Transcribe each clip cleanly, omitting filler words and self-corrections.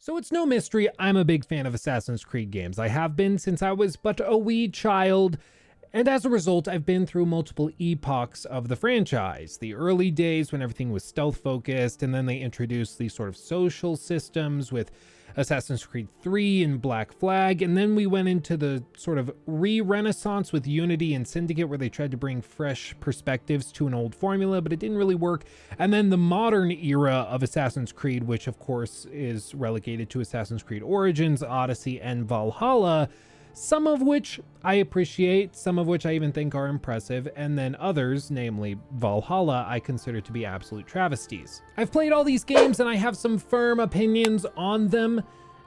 So it's no mystery, I'm a big fan of Assassin's Creed games. I have been since I was but a wee child, and as a result, I've been through multiple epochs of the franchise. The early days when everything was stealth focused, and then they introduced these sort of social systems with Assassin's Creed 3 and Black Flag, and then we went into the sort of re-renaissance with Unity and Syndicate, where they tried to bring fresh perspectives to an old formula, but it didn't really work. And then the modern era of Assassin's Creed, which of course is relegated to Assassin's Creed Origins, Odyssey, and Valhalla, some of which I appreciate, some of which I even think are impressive, and then others, namely Valhalla, I consider to be absolute travesties. I've played all these games and I have some firm opinions on them,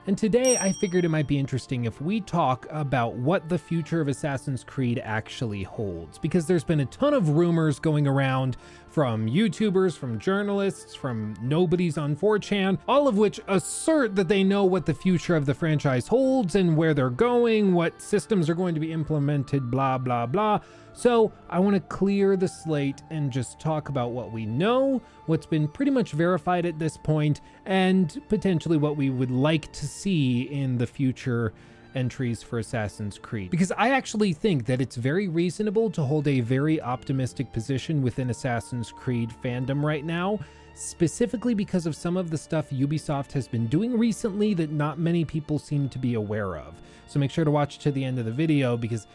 and today I figured it might be interesting if we talk about what the future of Assassin's Creed actually holds, because there's been a ton of rumors going around from YouTubers, from journalists, from nobodies on 4chan, all of which assert that they know what the future of the franchise holds and where they're going, what systems are going to be implemented, blah, blah, blah. So I want to clear the slate and just talk about what we know, what's been pretty much verified at this point, and potentially what we would like to see in the future entries for Assassin's Creed. Because I actually think that it's very reasonable to hold a very optimistic position within Assassin's Creed fandom right now, specifically because of some of the stuff Ubisoft has been doing recently that not many people seem to be aware of. So make sure to watch to the end of the video, because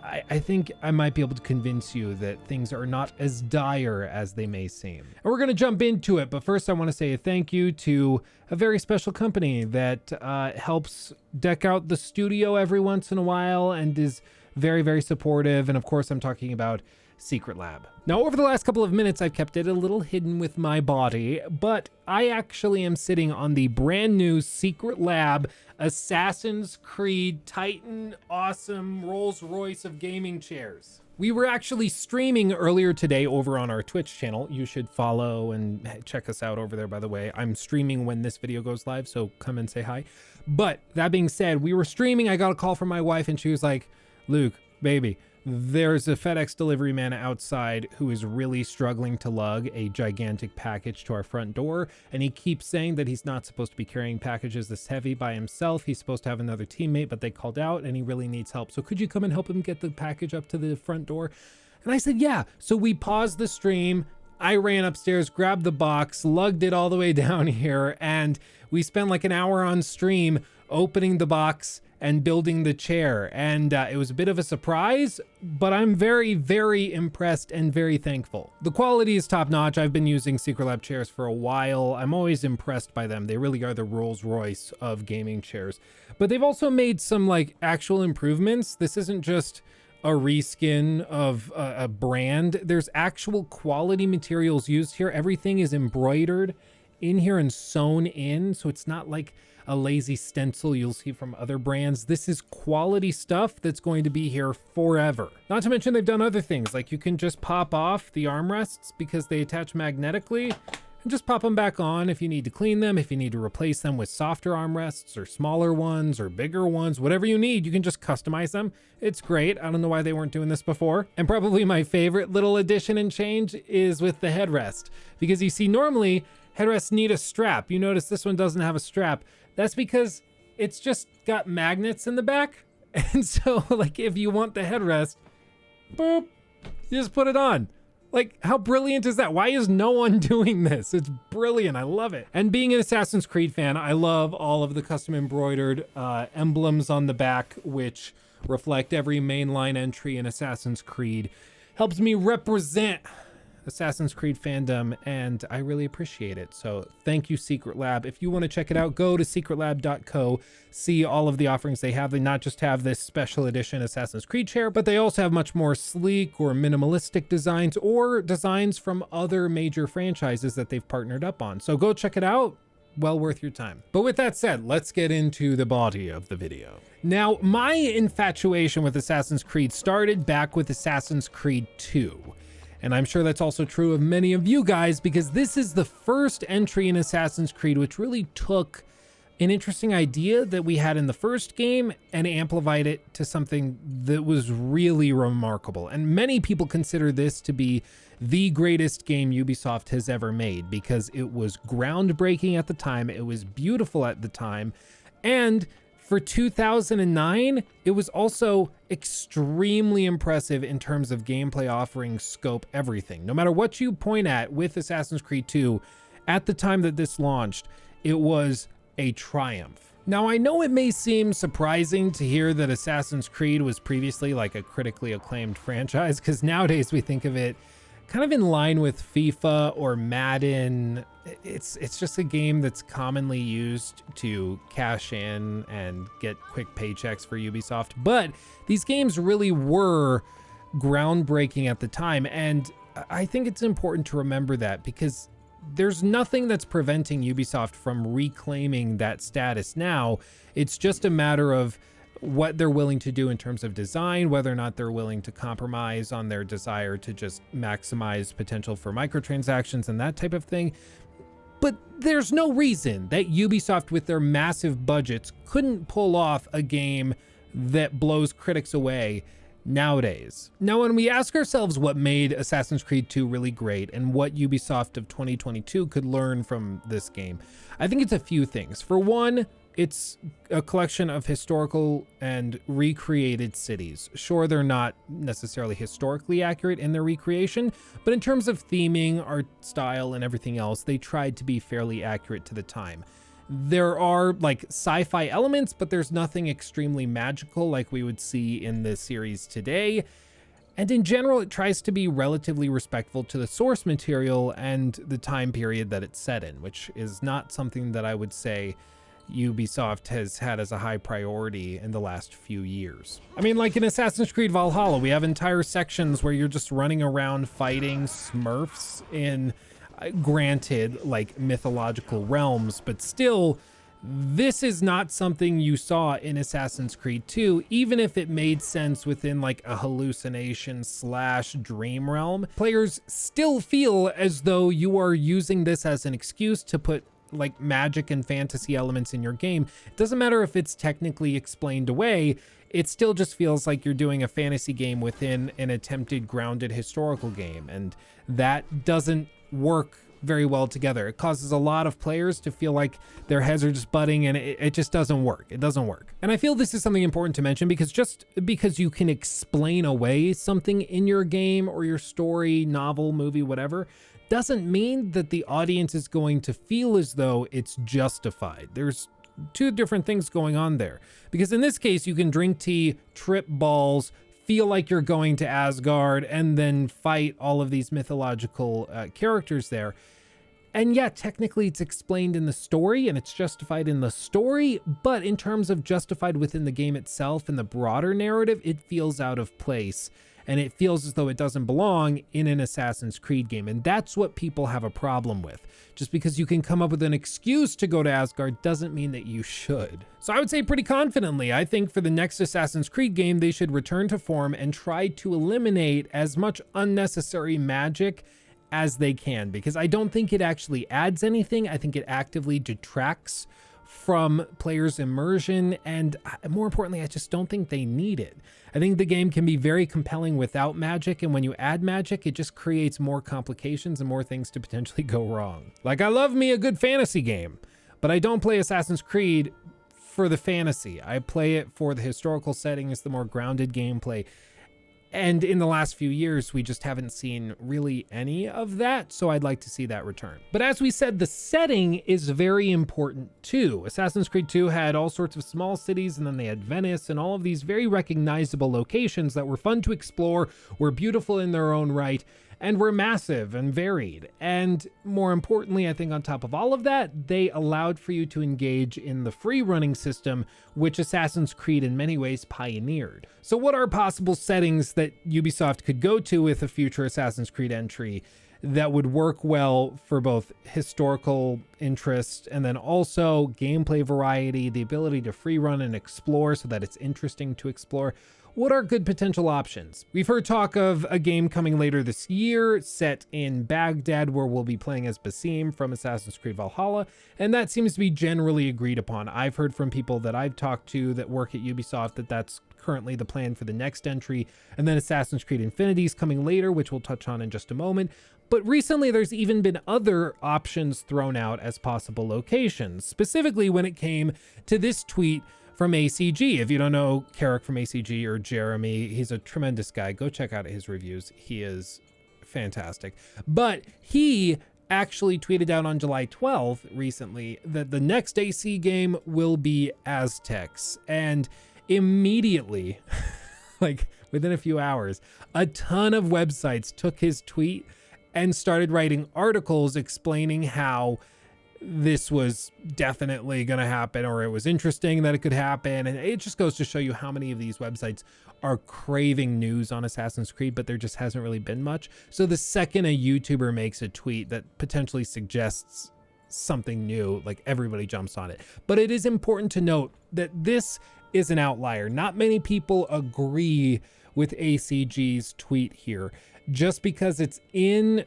I think I might be able to convince you that things are not as dire as they may seem. And we're going to jump into it, but first I want to say a thank you to a very special company that helps deck out the studio every once in a while and is very, very supportive. And of course, I'm talking about Secret Lab. Now, over the last couple of minutes, I've kept it a little hidden with my body, but I actually am sitting on the brand new Secret Lab Assassin's Creed Titan awesome Rolls Royce of gaming chairs. We were actually streaming earlier today over on our Twitch channel. You should follow and check us out over there, by the way. I'm streaming when this video goes live, so come and say hi. But that being said, we were streaming. I got a call from my wife and she was like, "Luke, baby, there's a FedEx delivery man outside who is really struggling to lug a gigantic package to our front door, and he keeps saying that he's not supposed to be carrying packages this heavy by himself. He's supposed to have another teammate, but they called out and he really needs help. So could you come and help him get the package up to the front door?" And I said, yeah. So we paused the stream. I ran upstairs, grabbed the box, lugged it all the way down here, and we spent like an hour on stream opening the box and building the chair. And it was a bit of a surprise, but I'm very, very impressed and very thankful. The quality is top notch. I've been using Secret Lab chairs for a while. I'm always impressed by them. They really are the Rolls Royce of gaming chairs. But they've also made some like actual improvements. This isn't just a reskin of a brand. There's actual quality materials used here. Everything is embroidered in here and sewn in, so it's not like a lazy stencil you'll see from other brands. This is quality stuff that's going to be here forever. Not to mention they've done other things, like you can just pop off the armrests because they attach magnetically, and just pop them back on if you need to clean them, if you need to replace them with softer armrests or smaller ones or bigger ones, whatever you need, you can just customize them. It's great. I don't know why they weren't doing this before. And probably my favorite little addition and change is with the headrest, because you see normally headrests need a strap. You notice this one doesn't have a strap. That's because it's just got magnets in the back. And so like if you want the headrest, boop, you just put it on. Like, how brilliant is that? Why is no one doing this? It's brilliant. I love it. And being an Assassin's Creed fan, I love all of the custom embroidered emblems on the back, which reflect every mainline entry in Assassin's Creed. Helps me represent Assassin's Creed fandom, and I really appreciate it. So thank you, Secret Lab. If you want to check it out, go to secretlab.co, see all of the offerings they have. They not just have this special edition Assassin's Creed chair, but they also have much more sleek or minimalistic designs or designs from other major franchises that they've partnered up on. So go check it out. Well worth your time. But with that said, let's get into the body of the video. Now, my infatuation with Assassin's Creed started back with Assassin's Creed 2. And I'm sure that's also true of many of you guys, because this is the first entry in Assassin's Creed which really took an interesting idea that we had in the first game and amplified it to something that was really remarkable. And many people consider this to be the greatest game Ubisoft has ever made because it was groundbreaking at the time, it was beautiful at the time, and for 2009, it was also extremely impressive in terms of gameplay offerings, scope, everything. No matter what you point at with Assassin's Creed 2, at the time that this launched, it was a triumph. Now, I know it may seem surprising to hear that Assassin's Creed was previously like a critically acclaimed franchise, because nowadays we think of it kind of in line with FIFA or Madden. It's just a game that's commonly used to cash in and get quick paychecks for Ubisoft. But these games really were groundbreaking at the time. And I think it's important to remember that, because there's nothing that's preventing Ubisoft from reclaiming that status now. It's just a matter of what they're willing to do in terms of design, whether or not they're willing to compromise on their desire to just maximize potential for microtransactions and that type of thing. But there's no reason that Ubisoft, with their massive budgets, couldn't pull off a game that blows critics away nowadays. Now, when we ask ourselves what made Assassin's Creed 2 really great and what Ubisoft of 2022 could learn from this game, I think it's a few things. For one, it's a collection of historical and recreated cities. Sure, they're not necessarily historically accurate in their recreation, but in terms of theming, art style, and everything else, they tried to be fairly accurate to the time. There are like sci-fi elements, but there's nothing extremely magical like we would see in the series today. And in general, it tries to be relatively respectful to the source material and the time period that it's set in, which is not something that I would say Ubisoft has had as a high priority in the last few years. I mean, like in Assassin's Creed Valhalla, we have entire sections where you're just running around fighting Smurfs in, granted, like mythological realms, but still, this is not something you saw in Assassin's Creed 2, even if it made sense within like a hallucination / dream realm. Players still feel as though you are using this as an excuse to put like magic and fantasy elements in your game. It doesn't matter if it's technically explained away, it still just feels like you're doing a fantasy game within an attempted grounded historical game, and that doesn't work very well together. It causes a lot of players to feel like their heads are just butting, and it just doesn't work. It doesn't work. And I feel this is something important to mention, because just because you can explain away something in your game or your story, novel, movie, whatever, doesn't mean that the audience is going to feel as though it's justified. There's two different things going on there, because in this case, you can drink tea, trip balls, feel like you're going to Asgard, and then fight all of these mythological characters there. And yeah, technically it's explained in the story and it's justified in the story, but in terms of justified within the game itself and the broader narrative, it feels out of place. And it feels as though it doesn't belong in an Assassin's Creed game. And that's what people have a problem with. Just because you can come up with an excuse to go to Asgard doesn't mean that you should. So I would say pretty confidently, I think for the next Assassin's Creed game, they should return to form and try to eliminate as much unnecessary magic as they can, because I don't think it actually adds anything. I think it actively detracts from players' immersion, and more importantly, I just don't think they need it. I think the game can be very compelling without magic, and when you add magic, it just creates more complications and more things to potentially go wrong. Like, I love me a good fantasy game, but I don't play Assassin's Creed for the fantasy. I play it for the historical settings, the more grounded gameplay. And in the last few years, we just haven't seen really any of that, so I'd like to see that return. But as we said, the setting is very important too. Assassin's Creed 2 had all sorts of small cities, and then they had Venice, and all of these very recognizable locations that were fun to explore, were beautiful in their own right, and were massive and varied. And more importantly, I think on top of all of that, they allowed for you to engage in the free running system, which Assassin's Creed in many ways pioneered. So what are possible settings that Ubisoft could go to with a future Assassin's Creed entry? that would work well for both historical interest and then also gameplay variety, the ability to free run and explore so that it's interesting to explore. What are good potential options? We've heard talk of a game coming later this year set in Baghdad where we'll be playing as Basim from Assassin's Creed Valhalla, and that seems to be generally agreed upon. I've heard from people that I've talked to that work at Ubisoft that that's currently the plan for the next entry, and then Assassin's Creed Infinity is coming later, which we'll touch on in just a moment. But recently there's even been other options thrown out as possible locations, specifically when it came to this tweet from ACG. If you don't know Carrick from ACG or Jeremy, he's a tremendous guy. Go check out his reviews. He is fantastic. But he actually tweeted out on July 12th recently that the next AC game will be Aztecs. And immediately, like within a few hours, a ton of websites took his tweet and started writing articles explaining how this was definitely going to happen, or it was interesting that it could happen. And it just goes to show you how many of these websites are craving news on Assassin's Creed, but there just hasn't really been much. So the second a YouTuber makes a tweet that potentially suggests something new, like everybody jumps on it. But it is important to note that this is an outlier. Not many people agree with ACG's tweet here. Just because it's in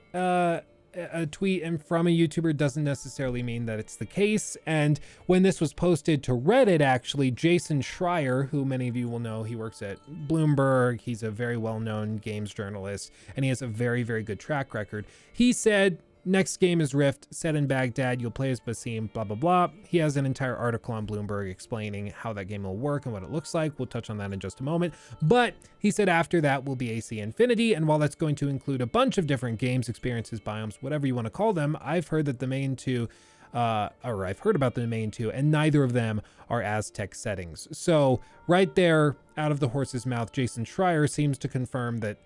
a tweet and from a YouTuber doesn't necessarily mean that it's the case. And when this was posted to Reddit, actually, Jason Schreier, who many of you will know, he works at Bloomberg, he's a very well-known games journalist, and he has a very, very good track record. He said, next game is Rift, set in Baghdad, you'll play as Basim, blah, blah, blah. He has an entire article on Bloomberg explaining how that game will work and what it looks like. We'll touch on that in just a moment. But he said after that will be AC Infinity, and while that's going to include a bunch of different games, experiences, biomes, whatever you want to call them, I've heard that the main two, I've heard about the main two, and neither of them are Aztec settings. So right there, out of the horse's mouth, Jason Schreier seems to confirm that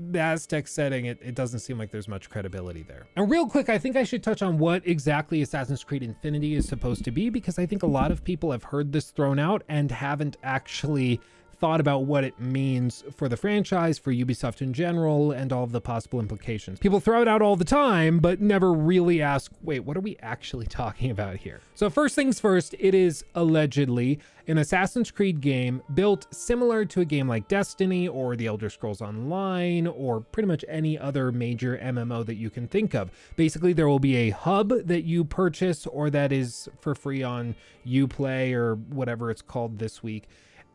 the Aztec setting, it doesn't seem like there's much credibility there. And real quick, I think I should touch on what exactly Assassin's Creed Infinity is supposed to be, because I think a lot of people have heard this thrown out and haven't actually thought about what it means for the franchise, for Ubisoft in general, and all of the possible implications. People throw it out all the time, but never really ask, wait, what are we actually talking about here? So first things first, it is allegedly an Assassin's Creed game built similar to a game like Destiny or The Elder Scrolls Online or pretty much any other major MMO that you can think of. Basically, there will be a hub that you purchase or that is for free on Uplay or whatever it's called this week.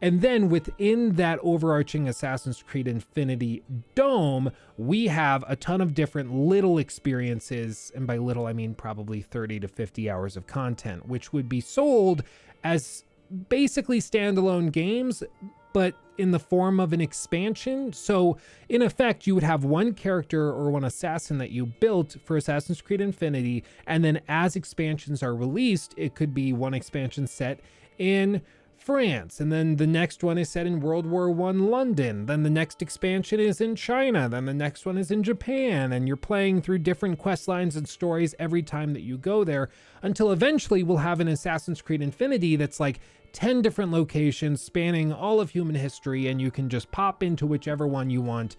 And then within that overarching Assassin's Creed Infinity dome, we have a ton of different little experiences. And by little, I mean probably 30 to 50 hours of content, which would be sold as basically standalone games, but in the form of an expansion. So in effect, you would have one character or one assassin that you built for Assassin's Creed Infinity. And then as expansions are released, it could be one expansion set in France, and then the next one is set in World War I London, then the next expansion is in China, then the next one is in Japan, and you're playing through different quest lines and stories every time that you go there, until eventually we'll have an Assassin's Creed Infinity that's like 10 different locations spanning all of human history, and you can just pop into whichever one you want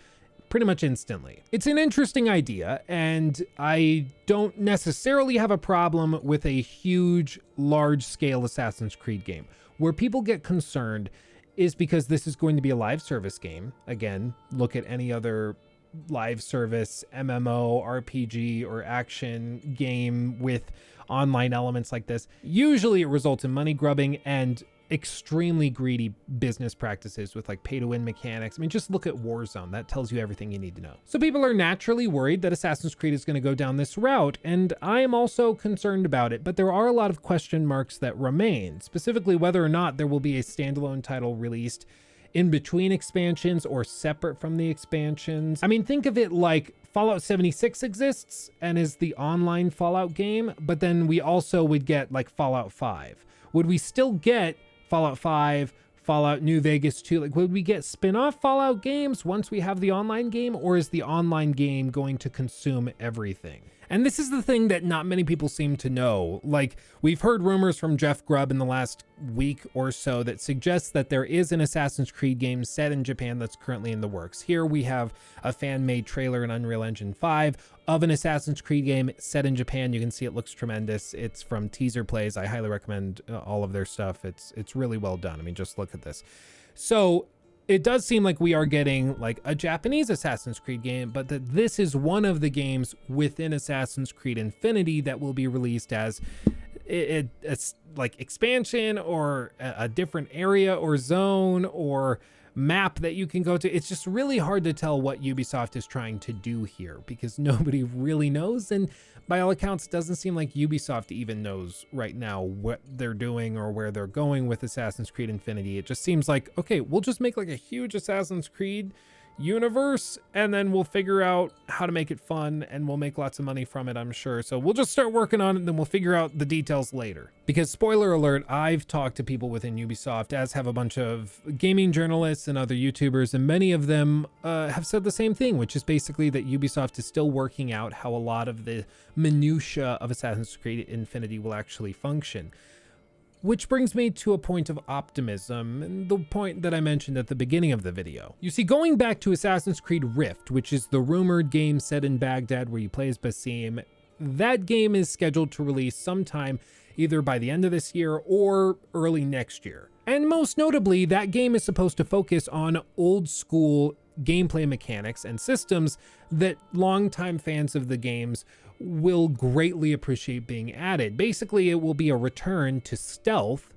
pretty much instantly. It's an interesting idea, and I don't necessarily have a problem with a huge, large-scale Assassin's Creed game. Where people get concerned is because this is going to be a live service game. Again, look at any other live service, MMO, RPG, or action game with online elements like this. Usually it results in money grubbing and extremely greedy business practices with like pay to win mechanics. I mean, just look at Warzone. That tells you everything you need to know. So people are naturally worried that Assassin's Creed is going to go down this route, and I am also concerned about it, but there are a lot of question marks that remain, specifically whether or not there will be a standalone title released in between expansions or separate from the expansions. I mean, think of it like Fallout 76 exists and is the online Fallout game, but then we also would get like Fallout 5. Would we still get Fallout 5, Fallout New Vegas 2, like would we get spin-off Fallout games once we have the online game, or is the online game going to consume everything? And this is the thing that not many people seem to know. Like, we've heard rumors from Jeff Grubb in the last week or so that suggests that there is an Assassin's Creed game set in Japan that's currently in the works. Here we have a fan-made trailer in Unreal Engine 5 of an Assassin's Creed game set in Japan. You can see it looks tremendous. It's from Teaser Plays. I highly recommend all of their stuff. It's really well done. I mean, just look at this. So it does seem like we are getting like a Japanese Assassin's Creed game, but that this is one of the games within Assassin's Creed Infinity that will be released as it's like expansion or a different area or zone or map that you can go to. It's just really hard to tell what Ubisoft is trying to do here because nobody really knows. And by all accounts, it doesn't seem like Ubisoft even knows right now what they're doing or where they're going with Assassin's Creed Infinity. It just seems like, okay, we'll just make like a huge Assassin's Creed universe and then we'll figure out how to make it fun and we'll make lots of money from it, I'm sure. So we'll just start working on it and then we'll figure out the details later. Because spoiler alert, I've talked to people within Ubisoft, as have a bunch of gaming journalists and other YouTubers, and many of them have said the same thing, which is basically that Ubisoft is still working out how a lot of the minutia of Assassin's Creed Infinity will actually function. Which brings me to a point of optimism, and the point that I mentioned at the beginning of the video. You see, going back to Assassin's Creed Rift, which is the rumored game set in Baghdad where you play as Basim, that game is scheduled to release sometime either by the end of this year or early next year. And most notably, that game is supposed to focus on old school gameplay mechanics and systems that longtime fans of the games will greatly appreciate being added. Basically, it will be a return to stealth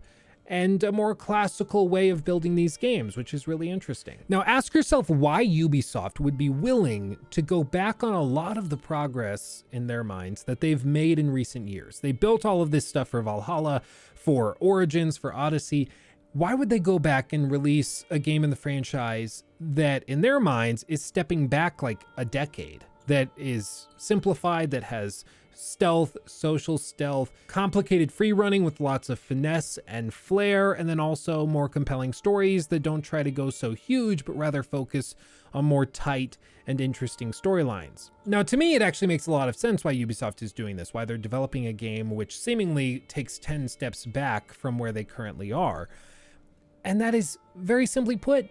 and a more classical way of building these games, which is really interesting. Now, ask yourself why Ubisoft would be willing to go back on a lot of the progress in their minds that they've made in recent years. They built all of this stuff for Valhalla, for Origins, for Odyssey. Why would they go back and release a game in the franchise that, in their minds, is stepping back like a decade? That is simplified, that has stealth, social stealth, complicated free running with lots of finesse and flair, and then also more compelling stories that don't try to go so huge, but rather focus on more tight and interesting storylines. Now, to me, it actually makes a lot of sense why Ubisoft is doing this, why they're developing a game which seemingly takes 10 steps back from where they currently are. And that is, very simply put,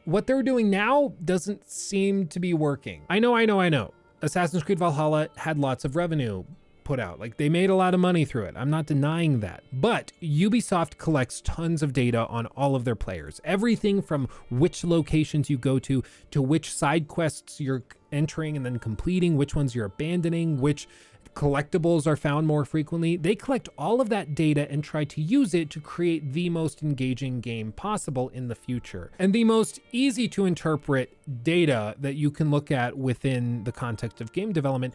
what they're doing now doesn't seem to be working. I know. Assassin's Creed Valhalla had lots of revenue put out. Like, they made a lot of money through it. I'm not denying that. But Ubisoft collects tons of data on all of their players. Everything from which locations you go to which side quests you're entering and then completing, which ones you're abandoning, which collectibles are found more frequently. They collect all of that data and try to use it to create the most engaging game possible in the future. And the most easy to interpret data that you can look at within the context of game development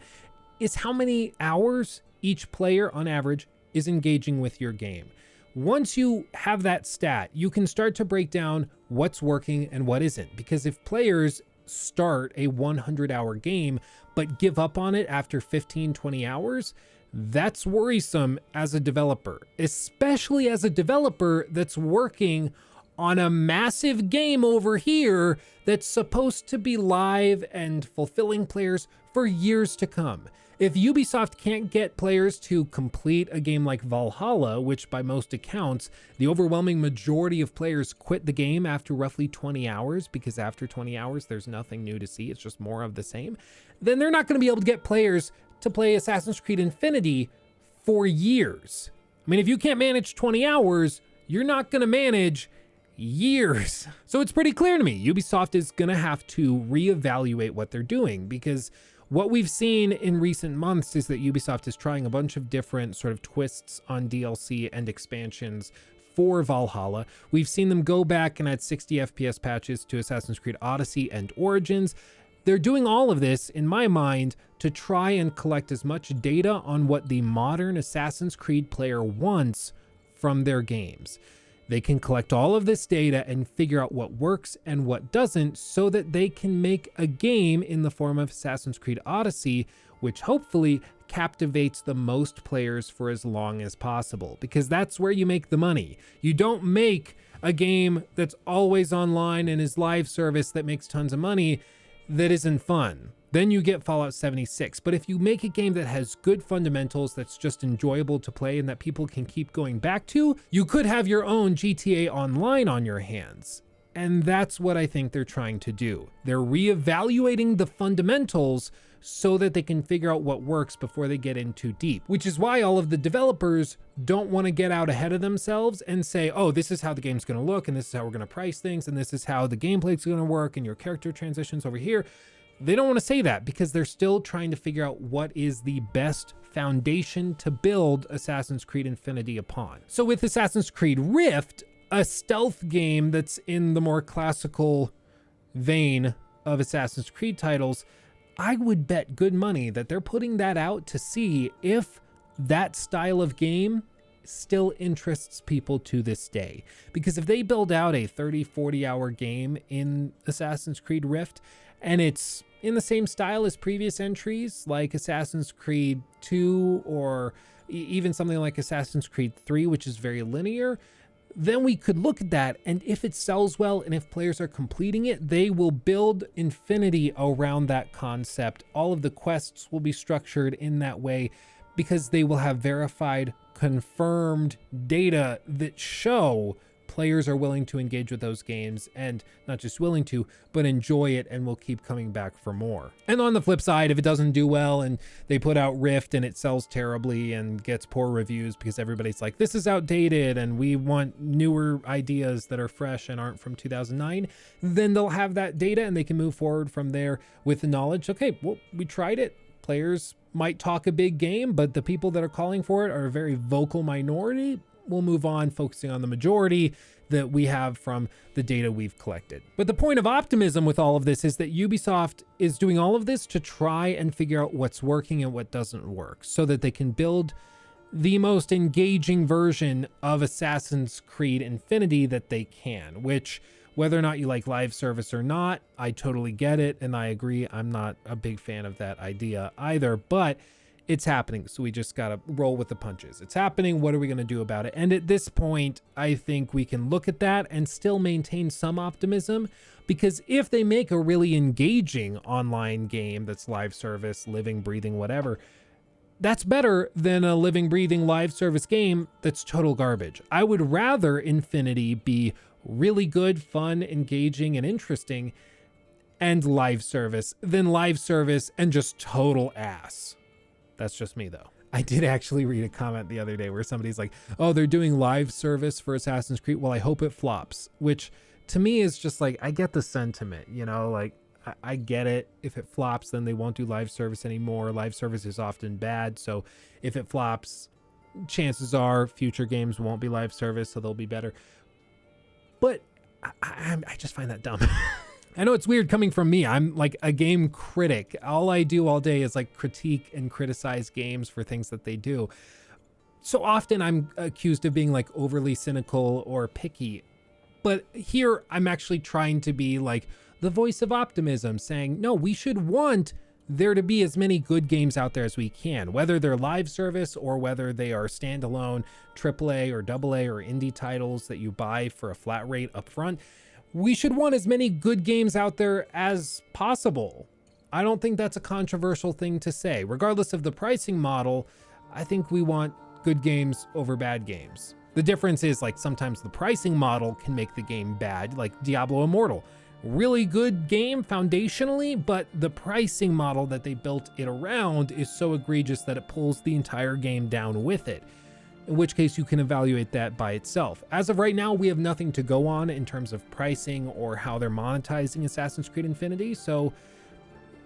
is how many hours each player on average is engaging with your game. Once you have that stat, you can start to break down what's working and what isn't. Because if players start a 100-hour game but give up on it after 15-20 hours, that's worrisome as a developer, especially as a developer that's working on a massive game over here that's supposed to be live and fulfilling players for years to come. If Ubisoft can't get players to complete a game like Valhalla, which by most accounts, the overwhelming majority of players quit the game after roughly 20 hours, because after 20 hours, there's nothing new to see, it's just more of the same, then they're not going to be able to get players to play Assassin's Creed Infinity for years. I mean, if you can't manage 20 hours, you're not going to manage years. So it's pretty clear to me, Ubisoft is going to have to reevaluate what they're doing, because what we've seen in recent months is that Ubisoft is trying a bunch of different sort of twists on DLC and expansions for Valhalla. We've seen them go back and add 60 FPS patches to Assassin's Creed Odyssey and Origins. They're doing all of this, in my mind, to try and collect as much data on what the modern Assassin's Creed player wants from their games. They can collect all of this data and figure out what works and what doesn't so that they can make a game in the form of Assassin's Creed Odyssey, which hopefully captivates the most players for as long as possible, because that's where you make the money. You don't make a game that's always online and is live service that makes tons of money that isn't fun. then you get Fallout 76. But if you make a game that has good fundamentals, that's just enjoyable to play and that people can keep going back to, you could have your own GTA Online on your hands. And that's what I think they're trying to do. They're reevaluating the fundamentals so that they can figure out what works before they get in too deep, which is why all of the developers don't want to get out ahead of themselves and say, oh, this is how the game's going to look, and this is how we're going to price things, and this is how the gameplay's going to work, and your character transitions over here. They don't want to say that because they're still trying to figure out what is the best foundation to build Assassin's Creed Infinity upon. So with Assassin's Creed Rift, a stealth game that's in the more classical vein of Assassin's Creed titles, I would bet good money that they're putting that out to see if that style of game still interests people to this day. Because if they build out a 30-40 hour game in Assassin's Creed Rift and it's in the same style as previous entries like Assassin's Creed 2 or even something like Assassin's Creed 3, which is very linear, then we could look at that, and if it sells well and if players are completing it, they will build Infinity around that concept. All of the quests will be structured in that way because they will have verified, confirmed data that show players are willing to engage with those games, and not just willing to, but enjoy it and will keep coming back for more. And on the flip side, if it doesn't do well and they put out Rift and it sells terribly and gets poor reviews because everybody's like, this is outdated and we want newer ideas that are fresh and aren't from 2009, then they'll have that data and they can move forward from there with the knowledge, okay, well, we tried it. Players might talk a big game, but the people that are calling for it are a very vocal minority. We'll move on, focusing on the majority that we have from the data we've collected. But the point of optimism with all of this is that Ubisoft is doing all of this to try and figure out what's working and what doesn't work so that they can build the most engaging version of Assassin's Creed Infinity that they can, which, whether or not you like live service or not, I totally get it. And I agree. I'm not a big fan of that idea either, but it's happening, so we just gotta roll with the punches. It's happening. What are we gonna do about it? And at this point, I think we can look at that and still maintain some optimism, because if they make a really engaging online game that's live service, living, breathing, whatever, that's better than a living, breathing live service game that's total garbage. I would rather Infinity be really good, fun, engaging, and interesting and live service than live service and just total ass. That's just me, though. I did actually read a comment the other day where somebody's like, oh, they're doing live service for Assassin's Creed. Well, I hope it flops, which to me is just like, I get the sentiment, you know, like I get it. If it flops, then they won't do live service anymore. Live service is often bad. So if it flops, chances are future games won't be live service, so they'll be better. But I just find that dumb. I know it's weird coming from me. I'm like a game critic. All I do all day is like critique and criticize games for things that they do. So often I'm accused of being like overly cynical or picky. But here I'm actually trying to be like the voice of optimism, saying, no, we should want there to be as many good games out there as we can, whether they're live service or whether they are standalone AAA or AA or indie titles that you buy for a flat rate up front. We should want as many good games out there as possible. I don't think that's a controversial thing to say. Regardless of the pricing model, I think we want good games over bad games. The difference is, like, sometimes the pricing model can make the game bad, like Diablo Immortal. Really good game foundationally, but the pricing model that they built it around is so egregious that it pulls the entire game down with it. In which case you can evaluate that by itself. As of right now, we have nothing to go on in terms of pricing or how they're monetizing Assassin's Creed Infinity, so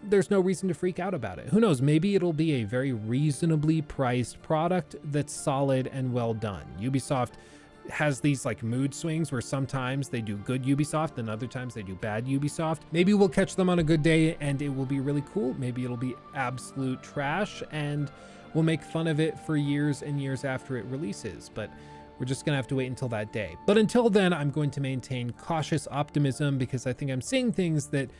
there's no reason to freak out about it. Who knows, maybe it'll be a very reasonably priced product that's solid and well done. Ubisoft has these like mood swings where sometimes they do good Ubisoft and other times they do bad Ubisoft. Maybe we'll catch them on a good day and it will be really cool. Maybe it'll be absolute trash and we'll make fun of it for years and years after it releases, but we're just gonna have to wait until that day. But until then, I'm going to maintain cautious optimism because I think I'm seeing things that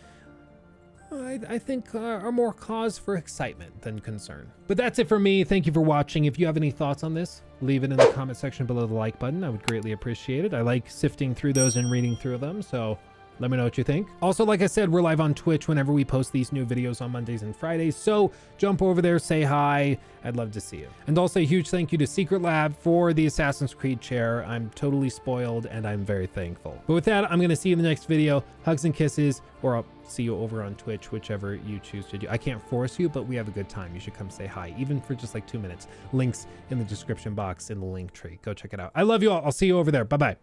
I think are more cause for excitement than concern. But that's it for me. Thank you for watching. If you have any thoughts on this, leave it in the comment section below the like button. I would greatly appreciate it. I like sifting through those and reading through them, so Let me know what you think. Also, like I said, we're live on Twitch whenever we post these new videos on Mondays and Fridays. So jump over there, say hi. I'd love to see you. And also a huge thank you to Secret Lab for the Assassin's Creed chair. I'm totally spoiled and I'm very thankful. But with that, I'm going to see you in the next video. Hugs and kisses, or I'll see you over on Twitch, whichever you choose to do. I can't force you, but we have a good time. You should come say hi, even for just like 2 minutes. Links in the description box in the link tree. Go check it out. I love you all. I'll see you over there. Bye-bye.